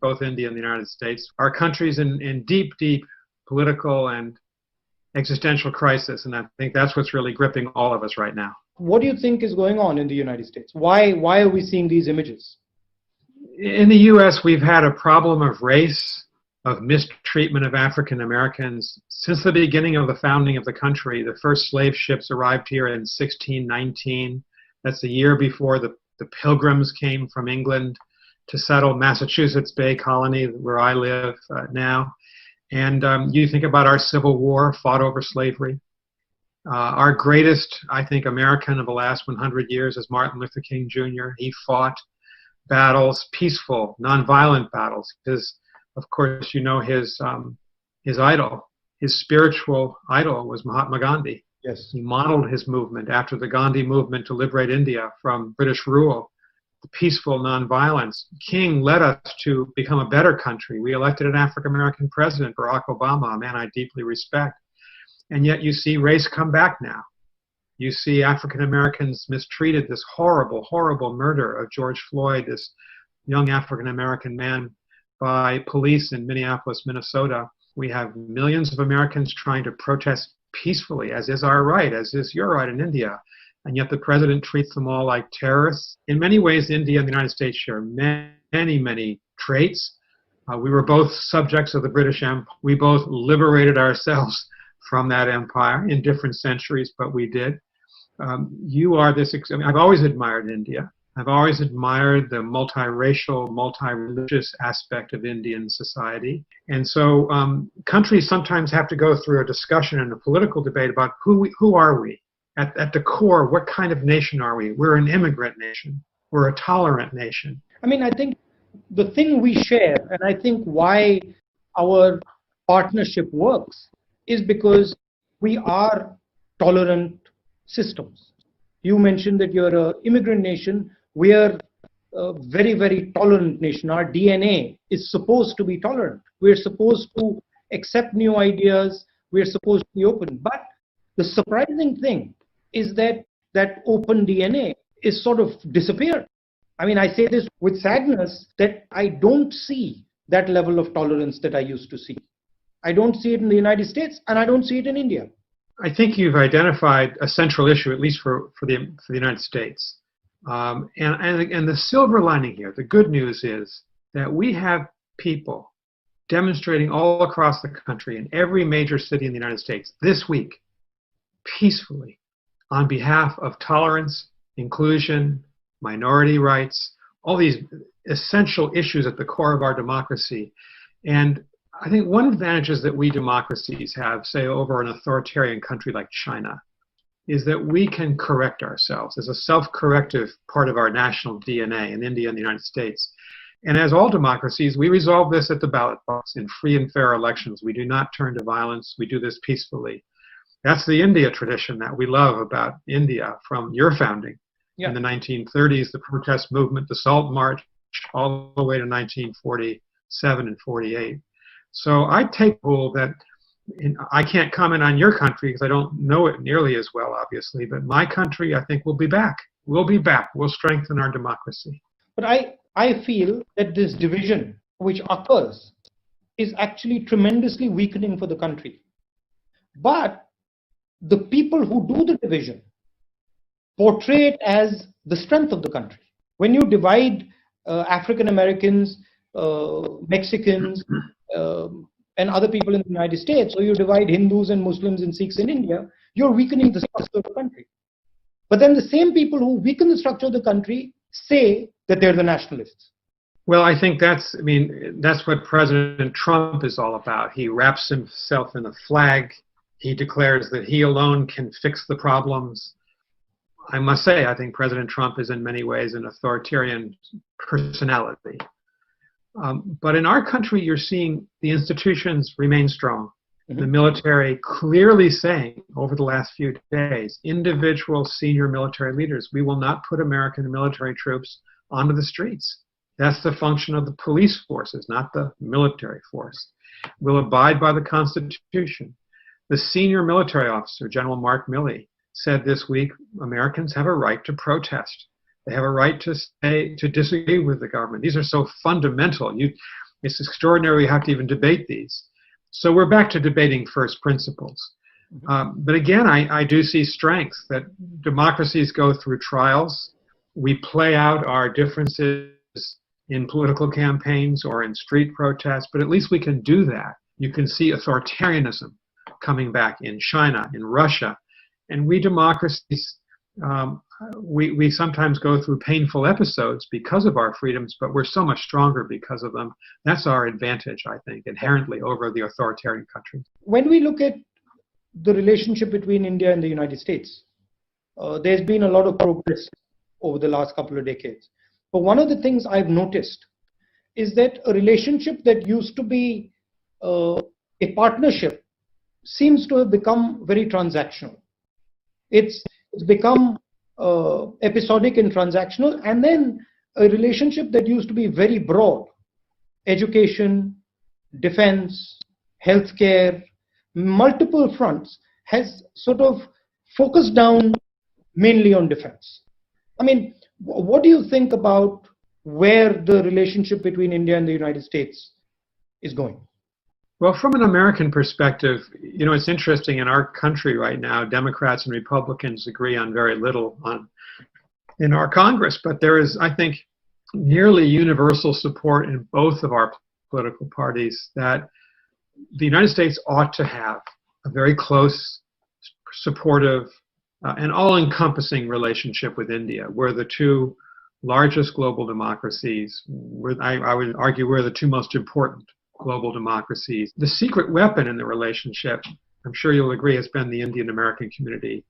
both India and the United States. Our country's in deep, deep political and existential crisis, and I think that's what's really gripping all of us right now. What do you think is going on in the United States? Why are we seeing these images? In the U.S., we've had a problem of race, of mistreatment of African Americans. Since the beginning of the founding of the country, the first slave ships arrived here in 1619. That's the year before the Pilgrims came from England to settle Massachusetts Bay Colony, where I live now. And you think about our Civil War, fought over slavery. Our greatest, I think, American of the last 100 years is Martin Luther King Jr. He fought battles, peaceful, nonviolent battles. Of course, you know his idol, his spiritual idol was Mahatma Gandhi. Yes. He modeled his movement after the Gandhi movement to liberate India from British rule, the peaceful nonviolence. King led us to become a better country. We elected an African-American president, Barack Obama, a man I deeply respect. And yet you see race come back now. You see African-Americans mistreated, this horrible, horrible murder of George Floyd, this young African-American man, by police in Minneapolis, Minnesota. We have millions of Americans trying to protest peacefully, as is our right, as is your right in India. And yet the president treats them all like terrorists. In many ways, India and the United States share many, many traits. We were both subjects of the British Empire. We both liberated ourselves from that empire in different centuries, but we did. You are this, I've always admired India. I've always admired the multiracial, multi-religious aspect of Indian society. And so countries sometimes have to go through a discussion and a political debate about who are we? At the core, what kind of nation are we? We're an immigrant nation. We're a tolerant nation. I mean, I think the thing we share, and I think why our partnership works, is because we are tolerant systems. You mentioned that you're an immigrant nation. We are a very, very tolerant nation. Our DNA is supposed to be tolerant. We're supposed to accept new ideas. We're supposed to be open. But the surprising thing is that that open DNA is sort of disappeared. I mean, I say this with sadness that I don't see that level of tolerance that I used to see. I don't see it in the United States, and I don't see it in India. I think you've identified a central issue, at least for the United States. And the silver lining here, the good news is that we have people demonstrating all across the country in every major city in the United States this week, peacefully, on behalf of tolerance, inclusion, minority rights, all these essential issues at the core of our democracy. And I think one advantage that we democracies have, say, over an authoritarian country like China, is that we can correct ourselves as a self-corrective part of our national DNA in India and the United States. And as all democracies, we resolve this at the ballot box in free and fair elections. We do not turn to violence. We do this peacefully. That's the India tradition that we love about India from your founding in the 1930s, the protest movement, the Salt March, all the way to 1947 and 48. So I take the rule that I can't comment on your country because I don't know it nearly as well, obviously, but my country, I think, will be back. We'll be back. We'll strengthen our democracy. But I feel that this division which occurs is actually tremendously weakening for the country. But the people who do the division portray it as the strength of the country. When you divide African Americans, Mexicans, and other people in the United States, or you divide Hindus and Muslims and Sikhs in India, you're weakening the structure of the country. But then the same people who weaken the structure of the country say that they're the nationalists. Well, I think that's what President Trump is all about. He wraps himself in a flag. He declares that he alone can fix the problems. I must say, I think President Trump is in many ways an authoritarian personality. But in our country, you're seeing the institutions remain strong. Mm-hmm. The military clearly saying over the last few days, individual senior military leaders, we will not put American military troops onto the streets. That's the function of the police forces, not the military force. We'll abide by the Constitution. The senior military officer, General Mark Milley, said this week, Americans have a right to protest. They have a right to disagree with the government. These are so fundamental. It's extraordinary we have to even debate these. So we're back to debating first principles. But again, I do see strengths that democracies go through trials. We play out our differences in political campaigns or in street protests, but at least we can do that. You can see authoritarianism coming back in China, in Russia. And we democracies, we sometimes go through painful episodes because of our freedoms, but we're so much stronger because of them. That's our advantage, I think, inherently over the authoritarian countries. When we look at the relationship between India and the United States, there's been a lot of progress over the last couple of decades. But one of the things I've noticed is that a relationship that used to be a partnership seems to have become very transactional. It's become episodic and transactional, and then a relationship that used to be very broad, education, defense, healthcare, multiple fronts, has sort of focused down mainly on defense. I mean, what do you think about where the relationship between India and the United States is going? Well, from an American perspective, it's interesting in our country right now, Democrats and Republicans agree on very little in our Congress, but there is, I think, nearly universal support in both of our political parties that the United States ought to have a very close, supportive, an all-encompassing relationship with India. We're the two largest global democracies. I would argue we're the two most important global democracies. The secret weapon in the relationship, I'm sure you'll agree, has been the Indian-American community.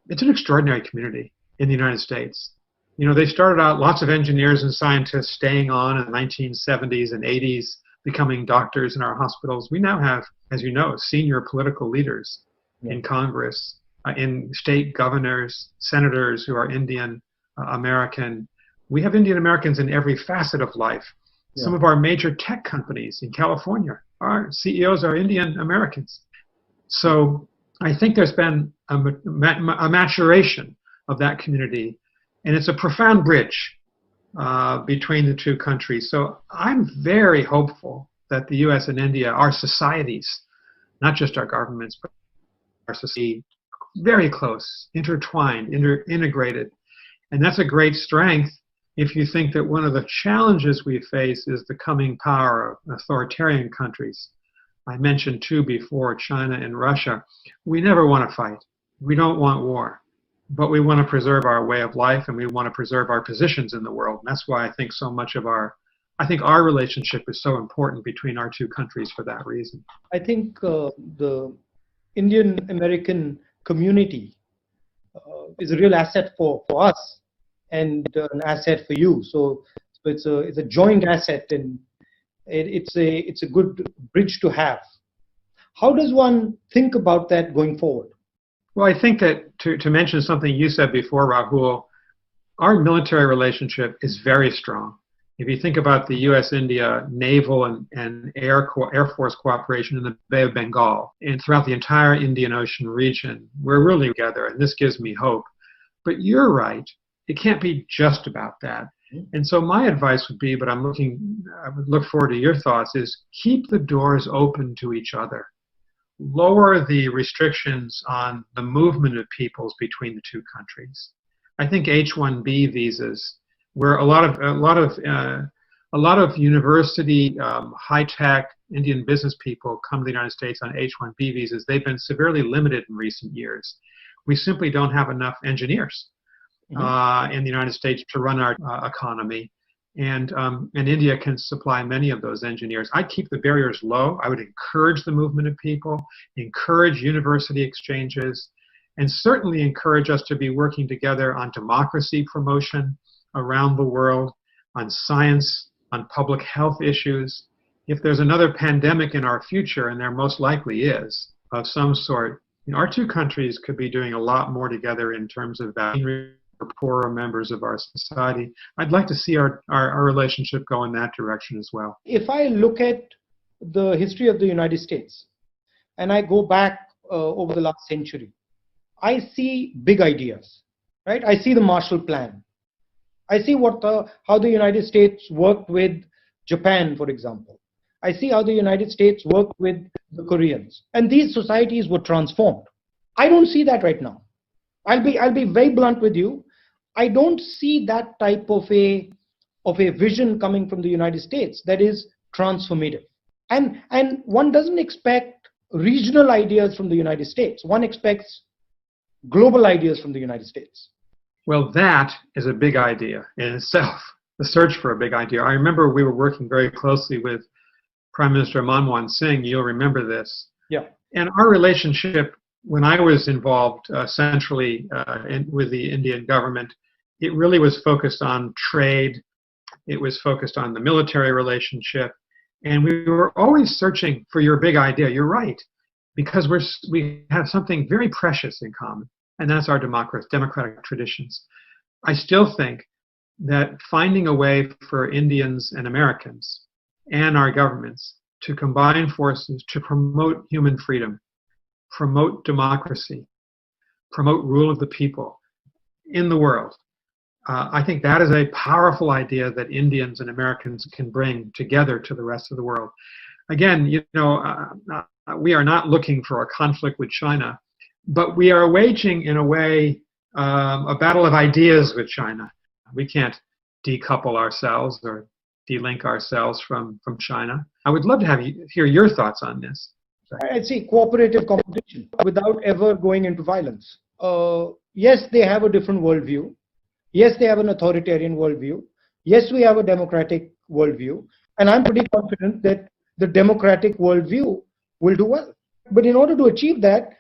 It's an extraordinary community in the United States. They started out, lots of engineers and scientists staying on in the 1970s and 80s, becoming doctors in our hospitals. We now have, as you know, senior political leaders in Congress, in state governors, senators who are Indian American. We have Indian Americans in every facet of life. Some of our major tech companies in California, our CEOs are Indian Americans. So I think there's been a maturation of that community, and it's a profound bridge between the two countries. So I'm very hopeful that the U.S. and India, our societies, not just our governments, but our society, very close, intertwined, integrated. And that's a great strength if you think that one of the challenges we face is the coming power of authoritarian countries. I mentioned two before, China and Russia. We never want to fight. We don't want war. But we want to preserve our way of life, and we want to preserve our positions in the world. And that's why I think so much of our relationship is so important between our two countries for that reason. I think the Indian American community is a real asset for us and an asset for you. So it's a joint asset, and it's a good bridge to have. How does one think about that going forward? Well, I think that to mention something you said before, Rahul, our military relationship is very strong. If you think about the U.S.-India naval and Air Force cooperation in the Bay of Bengal and throughout the entire Indian Ocean region, we're really together, and this gives me hope. But you're right, it can't be just about that. And so my advice would be, but I would look forward to your thoughts, is keep the doors open to each other. Lower the restrictions on the movement of peoples between the two countries. I think H-1B visas, where a lot of university, high-tech Indian business people come to the United States on H-1B visas, they've been severely limited in recent years. We simply don't have enough engineers in the United States to run our economy. And India can supply many of those engineers. I'd keep the barriers low. I would encourage the movement of people, encourage university exchanges, and certainly encourage us to be working together on democracy promotion around the world, on science, on public health issues. If there's another pandemic in our future, and there most likely is, of some sort, our two countries could be doing a lot more together in terms of vaccine for poorer members of our society. I'd like to see our relationship go in that direction as well. If I look at the history of the United States, and I go back over the last century, I see big ideas, right? I see the Marshall Plan. I see how the United States worked with Japan, for example. I see how the United States worked with the Koreans, and these societies were transformed. I don't see that right now. I'll be very blunt with you. I don't see that type of a vision coming from the United States that is transformative. And one doesn't expect regional ideas from the United States. One expects global ideas from the United States. Well, that is a big idea in itself, the search for a big idea. I remember we were working very closely with Prime Minister Manmohan Singh. You'll remember this. Yeah. And our relationship, when I was involved centrally with the Indian government, it really was focused on trade. It was focused on the military relationship. And we were always searching for your big idea. You're right, because we have something very precious in common, and that's our democratic traditions. I still think that finding a way for Indians and Americans and our governments to combine forces to promote human freedom, promote democracy, promote rule of the people in the world, I think that is a powerful idea that Indians and Americans can bring together to the rest of the world. Again, we are not looking for a conflict with China, but we are waging, in a way, a battle of ideas with China. We can't decouple ourselves or de-link ourselves from China. I would love to hear your thoughts on this. I'd say cooperative competition without ever going into violence. Yes, they have a different worldview. Yes, they have an authoritarian worldview. Yes, we have a democratic worldview. And I'm pretty confident that the democratic worldview will do well. But in order to achieve that,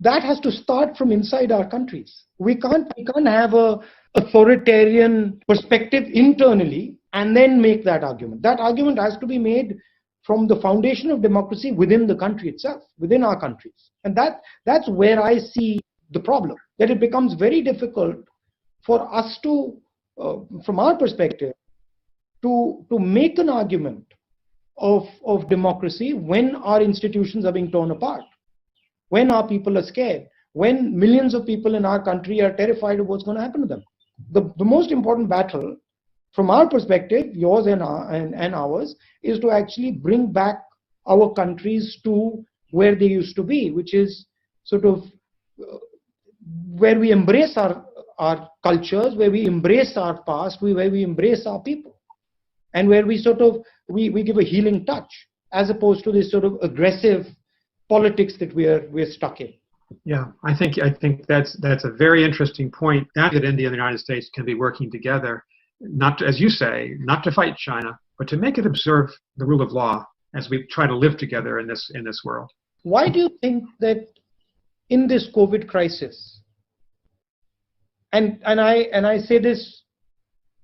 that has to start from inside our countries. We can't have a authoritarian perspective internally and then make that argument. That argument has to be made from the foundation of democracy within the country itself, within our countries. And that's where I see the problem, that it becomes very difficult for us to, from our perspective, to make an argument of democracy when our institutions are being torn apart, when our people are scared, when millions of people in our country are terrified of what's going to happen to them. The most important battle, from our perspective, yours and ours, is to actually bring back our countries to where they used to be, which is sort of where we embrace our cultures, where we embrace our past, where we embrace our people, and where we sort of we give a healing touch, as opposed to this sort of aggressive politics that we're stuck in. Yeah, I think that's a very interesting point. That India and the United States can be working together, not to, as you say, not to fight China, but to make it observe the rule of law as we try to live together in this world. Why do you think that in this COVID crisis, and I say this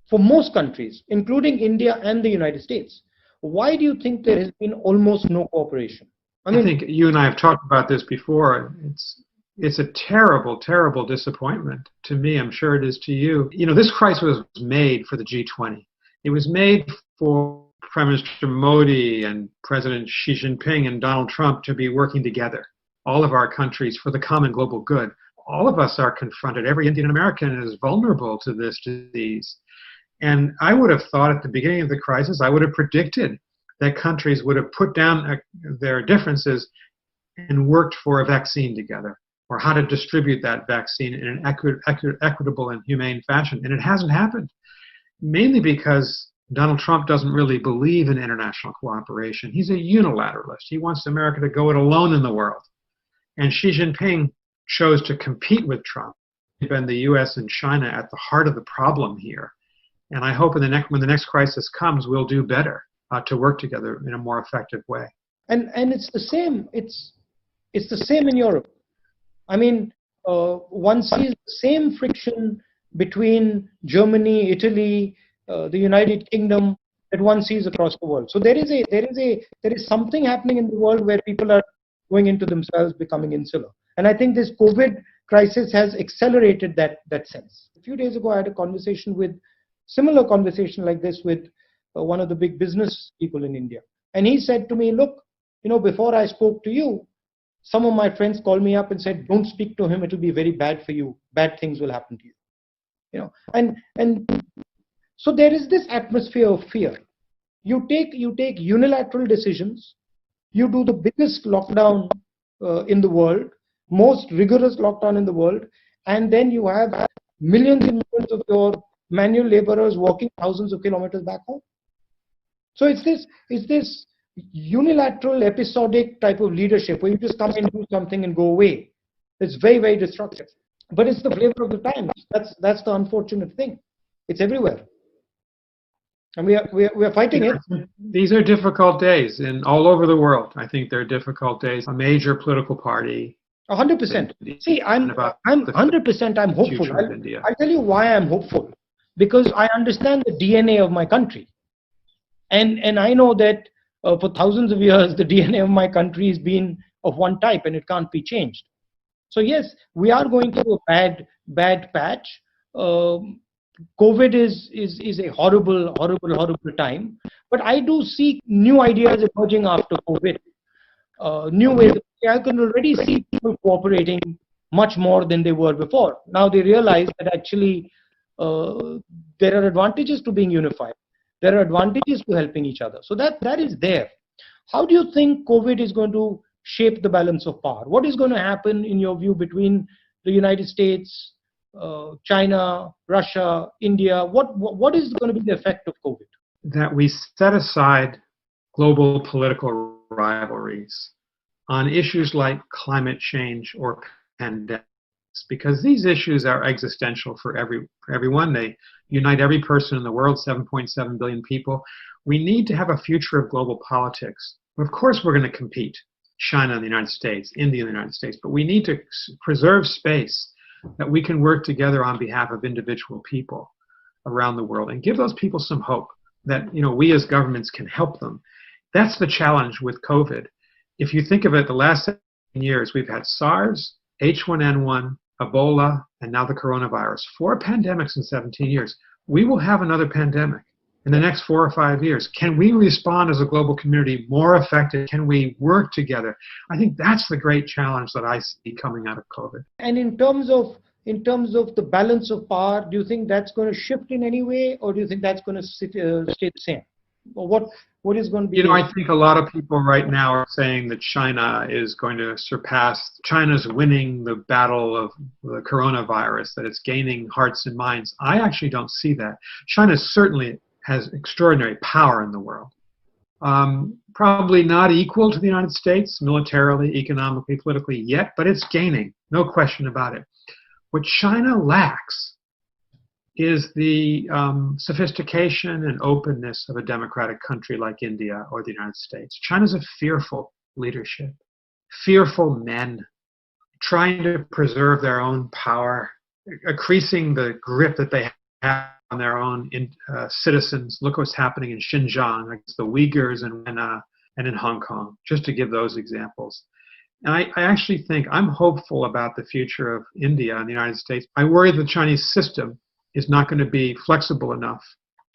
for most countries, including India and the United States, why do you think there has been almost no cooperation? I think you and I have talked about this before. It's a terrible, terrible disappointment to me. I'm sure it is to you. This crisis was made for the G20. It was made for Prime Minister Modi and President Xi Jinping and Donald Trump to be working together, all of our countries, for the common global good. All of us are confronted. Every Indian American is vulnerable to this disease. And I would have thought at the beginning of the crisis, I would have predicted that countries would have put down their differences and worked for a vaccine together, or how to distribute that vaccine in an equitable and humane fashion. And it hasn't happened, mainly because Donald Trump doesn't really believe in international cooperation. He's a unilateralist. He wants America to go it alone in the world. And Xi Jinping chose to compete with Trump. And the U.S. and China at the heart of the problem here. And I hope when the next crisis comes, we'll do better to work together in a more effective way. And it's the same. It's the same in Europe. I mean, one sees the same friction between Germany, Italy, the United Kingdom that one sees across the world. So there is something happening in the world where people are going into themselves, becoming insular. And I think this COVID crisis has accelerated that sense. A few days ago, I had a similar conversation like this with one of the big business people in India. And he said to me, look, before I spoke to you, some of my friends called me up and said, don't speak to him. It'll be very bad for you. Bad things will happen to you. And so there is this atmosphere of fear. You take unilateral decisions. You do the biggest lockdown in the world, most rigorous lockdown in the world, and then you have millions and millions of your manual laborers walking thousands of kilometers back home. So it's this unilateral, episodic type of leadership where you just come and do something and go away. It's very, very destructive. But it's the flavor of the times. That's the unfortunate thing. It's everywhere, and we are fighting it. These are difficult days in all over the world. I think they're difficult days. A major political party. 100%. See, I'm 100%. I'm hopeful. I'll tell you why I'm hopeful. Because I understand the DNA of my country, and I know that for thousands of years the DNA of my country has been of one type, and it can't be changed. So yes, we are going through a bad patch. COVID is a horrible time. But I do see new ideas emerging after COVID. New ways. I can already see people cooperating much more than they were before. Now they realize that actually there are advantages to being unified. There are advantages to helping each other. So that is there. How do you think COVID is going to shape the balance of power? What is going to happen in your view between the United States, China, Russia, India? What is going to be the effect of COVID? That we set aside global political rivalries on issues like climate change or pandemics, because these issues are existential for everyone. They unite every person in the world, 7.7 billion people. We need to have a future of global politics. Of course, we're going to compete. China and the United States, India and the United States, but we need to preserve space that we can work together on behalf of individual people around the world and give those people some hope that we as governments can help them. That's the challenge with COVID. If you think of it, the last 7 years, we've had SARS, H1N1, Ebola, and now the coronavirus. 4 pandemics in 17 years. We will have another pandemic in the next 4 or 5 years. Can we respond as a global community more effective? Can we work together? I think that's the great challenge that I see coming out of COVID. And in terms of the balance of power, do you think that's going to shift in any way, or do you think that's going to stay the same? Or what is going to be? I think a lot of people right now are saying that China is going to surpass. China's winning the battle of the coronavirus, that it's gaining hearts and minds. I actually don't see that. China certainly has extraordinary power in the world. Probably not equal to the United States militarily, economically, politically yet, but it's gaining, no question about it. What China lacks is the sophistication and openness of a democratic country like India or the United States. China's a fearful leadership, fearful men trying to preserve their own power, increasing the grip that they have on their own citizens. Look what's happening in Xinjiang, against the Uyghurs and in Hong Kong, just to give those examples. And I actually think I'm hopeful about the future of India and the United States. I worry the Chinese system is not going to be flexible enough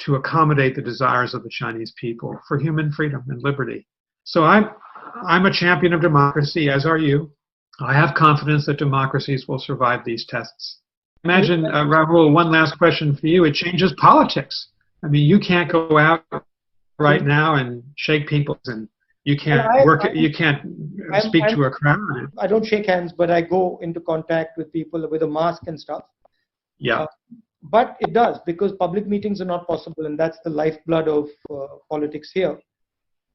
to accommodate the desires of the Chinese people for human freedom and liberty. So I'm a champion of democracy, as are you. I have confidence that democracies will survive these tests. Imagine, Rahul, one last question for you. It changes politics. I mean, you can't go out right now and shake people, and you can't speak to a crowd. I don't shake hands, but I go into contact with people with a mask and stuff. Yeah. But it does, because public meetings are not possible, and that's the lifeblood of politics here.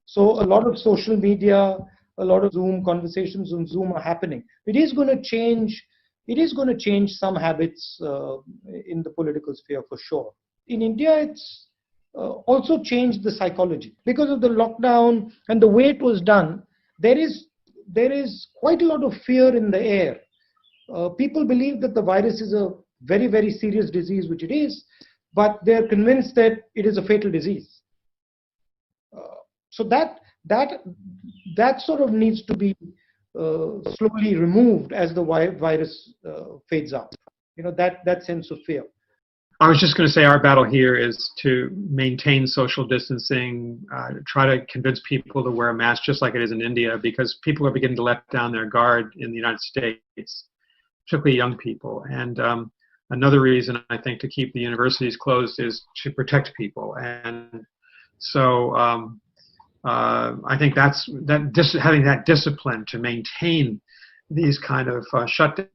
So a lot of social media, a lot of Zoom conversations on Zoom are happening. It is going to change. It is going to change some habits in the political sphere for sure. In India, it's also changed the psychology because of the lockdown and the way it was done. There is quite a lot of fear in the air. People believe that the virus is a very, very serious disease, which it is, but they're convinced that it is a fatal disease. So that sort of needs to be slowly removed as the virus fades out. That sense of fear. I was just going to say our battle here is to maintain social distancing, try to convince people to wear a mask just like it is in India, because people are beginning to let down their guard in the United States, particularly young people. And another reason I think to keep the universities closed is to protect people. And So I think having that discipline to maintain these kind of shutdown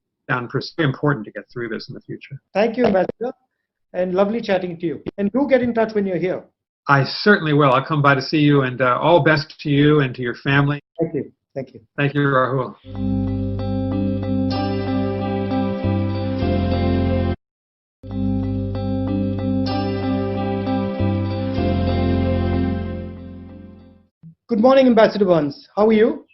is very important to get through this in the future. Thank you, Ambassador, and lovely chatting to you. And do get in touch when you're here. I certainly will. I'll come by to see you, and all best to you and to your family. Thank you. Thank you. Thank you, Rahul. Good morning, Ambassador Burns. How are you?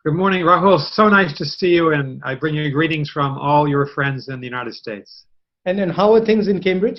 Good morning, Rahul. So nice to see you, and I bring you greetings from all your friends in the United States. And then how are things in Cambridge?